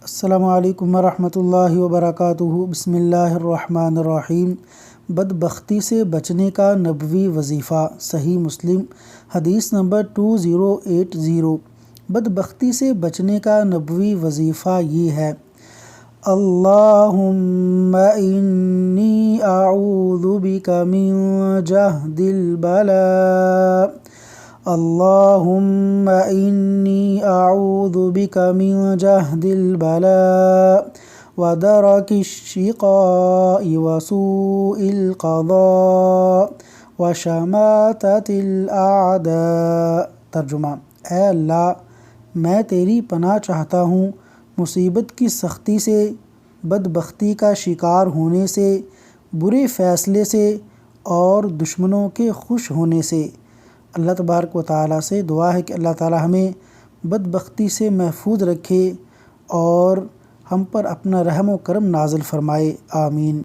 السلام علیکم ورحمۃ اللہ وبرکاتہ۔ بسم اللہ الرحمن الرحیم۔ بدبختی سے بچنے کا نبوی وظیفہ، صحیح مسلم حدیث نمبر 2080۔ بدبختی سے بچنے کا نبوی وظیفہ یہ ہے: اللہم انی اعوذ بک من جہد البلاء، اللہم انی اعوذ بک من جہد البلاء ودرک الشقاء وسوء القضاء وشماتۃ الاعداء۔ ترجمہ: اے اللہ، میں تیری پناہ چاہتا ہوں مصیبت کی سختی سے، بدبختی کا شکار ہونے سے، برے فیصلے سے اور دشمنوں کے خوش ہونے سے۔ اللہ تبارک و تعالیٰ سے دعا ہے کہ اللہ تعالیٰ ہمیں بدبختی سے محفوظ رکھے اور ہم پر اپنا رحم و کرم نازل فرمائے، آمین۔